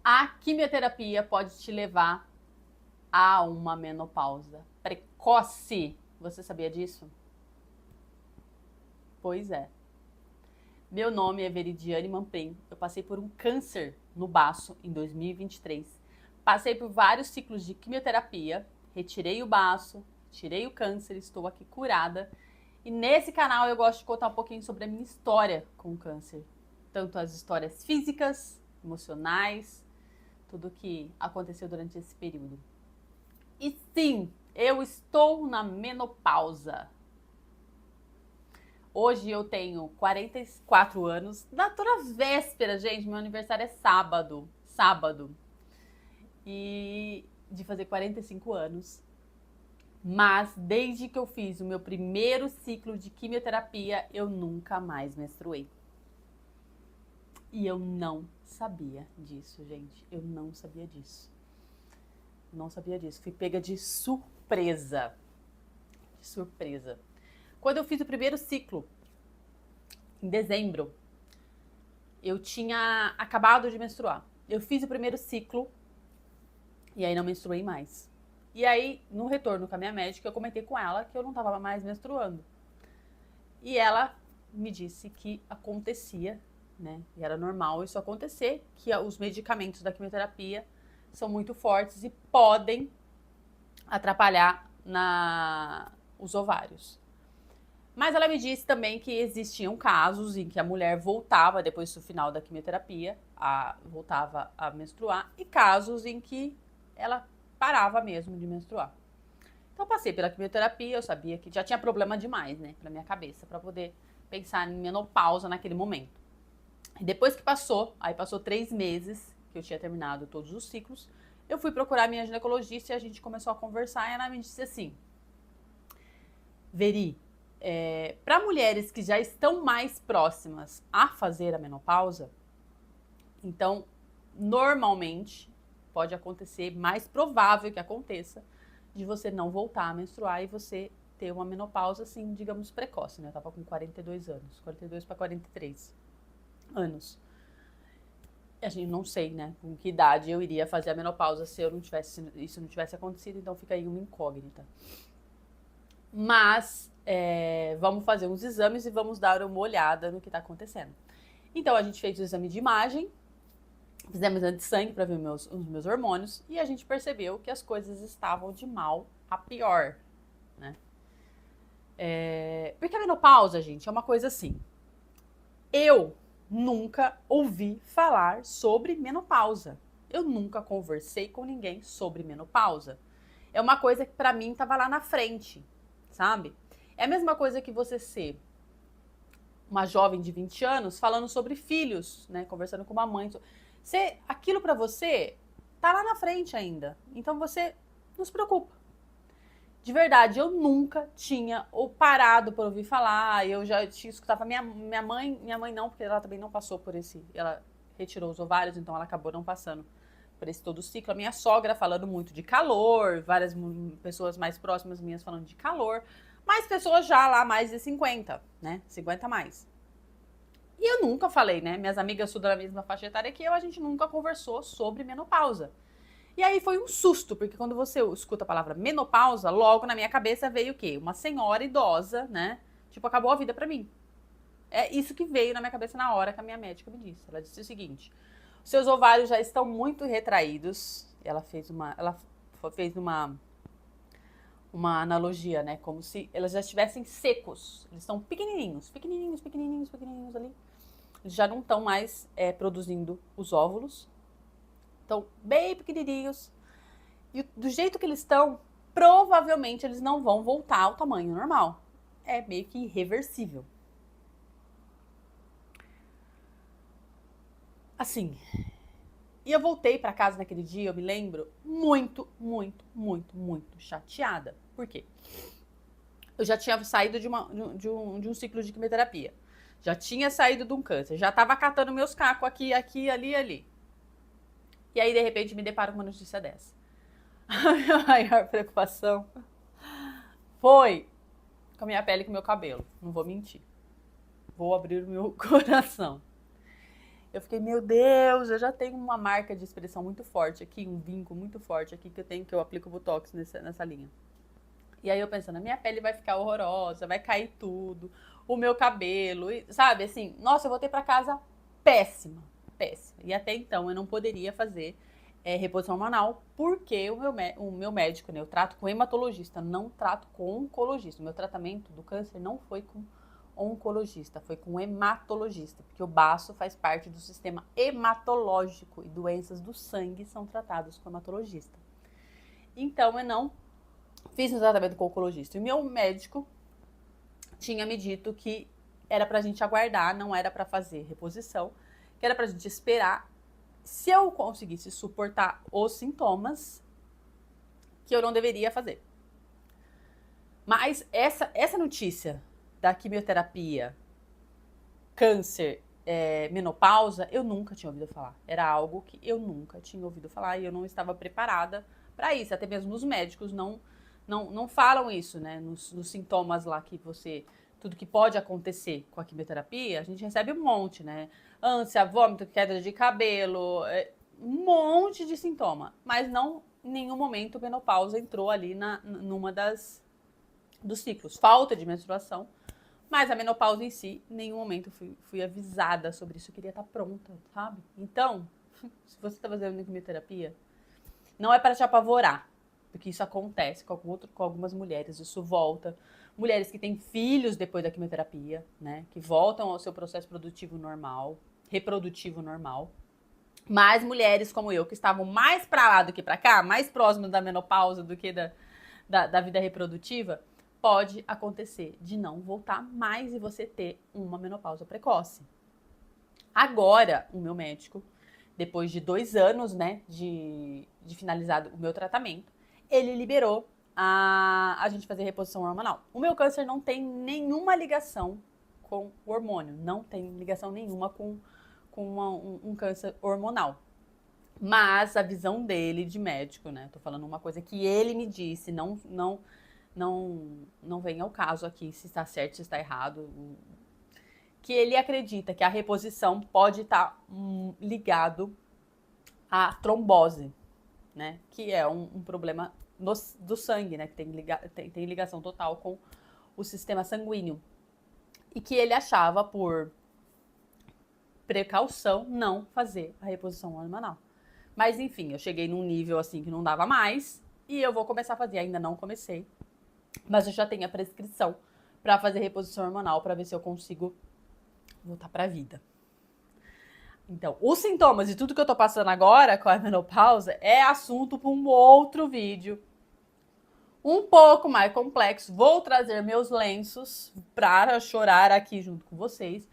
A quimioterapia pode te levar a uma menopausa precoce. Você sabia disso? Pois é. Meu nome é Veridiane Mamprim. Eu passei por um câncer no baço em 2023. Passei por vários ciclos de quimioterapia, retirei o baço, tirei o câncer, estou aqui curada. E nesse canal eu gosto de contar um pouquinho sobre a minha história com o câncer. Tanto as histórias físicas, emocionais, tudo que aconteceu durante esse período. E sim, eu estou na menopausa. Hoje eu tenho 44 anos. Tô na véspera, gente. Meu aniversário é sábado. Sábado. E de fazer 45 anos. Mas desde que eu fiz o meu primeiro ciclo de quimioterapia, eu nunca mais menstruei. E eu não sabia disso, gente. Eu não sabia disso. Não sabia disso. Fui pega de surpresa. De surpresa. Quando eu fiz o primeiro ciclo, em dezembro, eu tinha acabado de menstruar. Eu fiz o primeiro ciclo e aí não menstruei mais. E aí, no retorno com a minha médica, eu comentei com ela que eu não estava mais menstruando. E ela me disse que acontecia, né? E era normal isso acontecer, que os medicamentos da quimioterapia são muito fortes e podem atrapalhar os ovários. Mas ela me disse também que existiam casos em que a mulher voltava, depois do final da quimioterapia, voltava a menstruar, e casos em que ela parava mesmo de menstruar. Então eu passei pela quimioterapia, eu sabia que já tinha problema demais, né, pra minha cabeça, pra poder pensar em menopausa naquele momento. E depois que aí passou 3 meses que eu tinha terminado todos os ciclos, eu fui procurar minha ginecologista e a gente começou a conversar e ela me disse assim: Veri, para mulheres que já estão mais próximas a fazer a menopausa, então, normalmente, pode acontecer, mais provável que aconteça, de você não voltar a menstruar e você ter uma menopausa, assim, digamos, precoce, né? Eu tava com 42 anos, 42 para 43 anos. A gente não sei, né, com que idade eu iria fazer a menopausa se isso não tivesse acontecido, então fica aí uma incógnita. Mas vamos fazer uns exames e vamos dar uma olhada no que está acontecendo. Então a gente fez o exame de imagem, fizemos exame de sangue para ver os meus hormônios e a gente percebeu que as coisas estavam de mal a pior, né? Porque a menopausa, gente, é uma coisa assim. Eu nunca ouvi falar sobre menopausa. Eu nunca conversei com ninguém sobre menopausa. É uma coisa que para mim estava lá na frente, sabe? É a mesma coisa que você ser uma jovem de 20 anos falando sobre filhos, né? Conversando com uma mãe. Aquilo para você tá lá na frente ainda. Então você não se preocupa. De verdade, eu nunca tinha ou parado para ouvir falar. Eu já escutava minha mãe não, porque ela também não passou por ela retirou os ovários, então ela acabou não passando por esse todo o ciclo. A minha sogra falando muito de calor, várias pessoas mais próximas minhas falando de calor, mas pessoas já lá mais de 50, né? 50 mais. E eu nunca falei, né? Minhas amigas estudam na mesma faixa etária que eu, a gente nunca conversou sobre menopausa. E aí foi um susto, porque quando você escuta a palavra menopausa, logo na minha cabeça veio o quê? Uma senhora idosa, né? Tipo, acabou a vida pra mim. É isso que veio na minha cabeça na hora que a minha médica me disse. Ela disse o seguinte: seus ovários já estão muito retraídos. Ela fez uma analogia, né? Como se elas já estivessem secos. Eles estão pequenininhos, pequenininhos, pequenininhos, pequenininhos ali. Eles já não estão mais produzindo os óvulos. Estão bem pequenininhos. E do jeito que eles estão, provavelmente eles não vão voltar ao tamanho normal. É meio que irreversível. Assim, e eu voltei pra casa naquele dia, eu me lembro, muito, muito, muito, muito chateada. Por quê? Eu já tinha saído de um ciclo de quimioterapia. Já tinha saído de um câncer. Já tava catando meus cacos aqui, aqui, ali, ali. E aí, de repente, me deparo com uma notícia dessa. A minha maior preocupação foi com a minha pele e com o meu cabelo. Não vou mentir. Vou abrir o meu coração. Eu fiquei, meu Deus, eu já tenho uma marca de expressão muito forte aqui, um vínculo muito forte aqui que eu aplico Botox nessa linha. E aí eu pensando, a minha pele vai ficar horrorosa, vai cair tudo, o meu cabelo, sabe, assim, nossa, eu voltei pra casa péssima, péssima. E até então eu não poderia fazer reposição hormonal, porque o meu médico, né, eu trato com hematologista, não trato com oncologista. O meu tratamento do câncer não foi com oncologista, foi com hematologista, porque o baço faz parte do sistema hematológico e doenças do sangue são tratadas com hematologista. Então eu não fiz um tratamento com oncologista. E o meu médico tinha me dito que era pra gente aguardar, não era pra fazer reposição, que era pra gente esperar. Se eu conseguisse suportar os sintomas, que eu não deveria fazer. Mas essa notícia da quimioterapia, câncer, menopausa, eu nunca tinha ouvido falar. Era algo que eu nunca tinha ouvido falar e eu não estava preparada para isso. Até mesmo os médicos não falam isso, né? Nos sintomas lá que tudo que pode acontecer com a quimioterapia, a gente recebe um monte, né? Ânsia, vômito, queda de cabelo, um monte de sintoma. Mas não, em nenhum momento, menopausa entrou ali numa dos ciclos. Falta de menstruação, mas a menopausa em si, em nenhum momento fui avisada sobre isso. Eu queria estar pronta, sabe? Então, se você está fazendo quimioterapia, não é para te apavorar, porque isso acontece com algumas mulheres, isso volta. Mulheres que têm filhos depois da quimioterapia, né? Que voltam ao seu processo reprodutivo normal. Mas mulheres como eu, que estavam mais para lá do que para cá, mais próximas da menopausa do que da vida reprodutiva, pode acontecer de não voltar mais e você ter uma menopausa precoce. Agora, o meu médico, depois de 2 anos, né, de finalizado o meu tratamento, ele liberou a gente fazer reposição hormonal. O meu câncer não tem nenhuma ligação com o hormônio, não tem ligação nenhuma com um câncer hormonal. Mas a visão dele de médico, né, tô falando uma coisa que ele me disse, não vem ao caso aqui se está certo, se está errado, que ele acredita que a reposição pode estar ligado à trombose, né, que é um problema do sangue, né, que tem ligação total com o sistema sanguíneo. E que ele achava, por precaução, não fazer a reposição hormonal. Mas enfim, eu cheguei num nível assim que não dava mais e eu vou começar a fazer, ainda não comecei. Mas eu já tenho a prescrição para fazer reposição hormonal para ver se eu consigo voltar para a vida. Então, os sintomas e tudo que eu tô passando agora com a menopausa é assunto para um outro vídeo um pouco mais complexo. Vou trazer meus lenços para chorar aqui junto com vocês.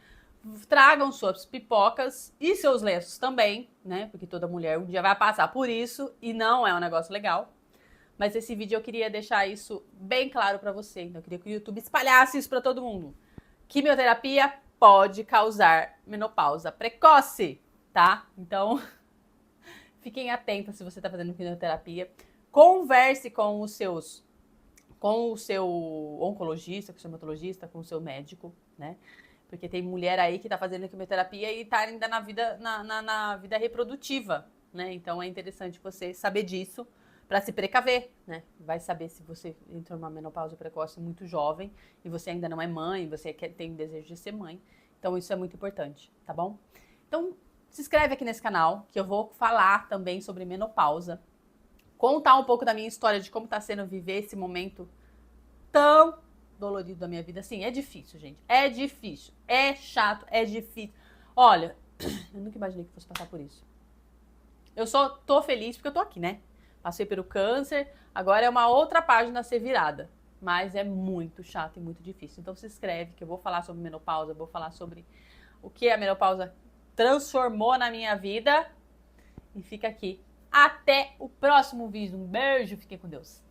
Tragam suas pipocas e seus lenços também, né? Porque toda mulher um dia vai passar por isso e não é um negócio legal. Mas esse vídeo eu queria deixar isso bem claro para você. Então eu queria que o YouTube espalhasse isso para todo mundo. Quimioterapia pode causar menopausa precoce, tá? Então, fiquem atentos se você está fazendo quimioterapia. Converse com o seu oncologista, com o seu hematologista, com o seu médico, né? Porque tem mulher aí que tá fazendo quimioterapia e tá ainda na vida reprodutiva, né? Então é interessante você saber disso para se precaver, né? Vai saber se você entrou numa menopausa precoce muito jovem e você ainda não é mãe, você tem desejo de ser mãe. Então isso é muito importante, tá bom? Então se inscreve aqui nesse canal que eu vou falar também sobre menopausa, contar um pouco da minha história de como tá sendo viver esse momento tão dolorido da minha vida. Assim, é difícil, gente. É difícil. É chato, é difícil. Olha, eu nunca imaginei que fosse passar por isso. Eu só tô feliz porque eu tô aqui, né? Passei pelo câncer, agora é uma outra página a ser virada. Mas é muito chato e muito difícil. Então se inscreve que eu vou falar sobre menopausa, vou falar sobre o que a menopausa transformou na minha vida. E fica aqui. Até o próximo vídeo. Um beijo, fiquem com Deus.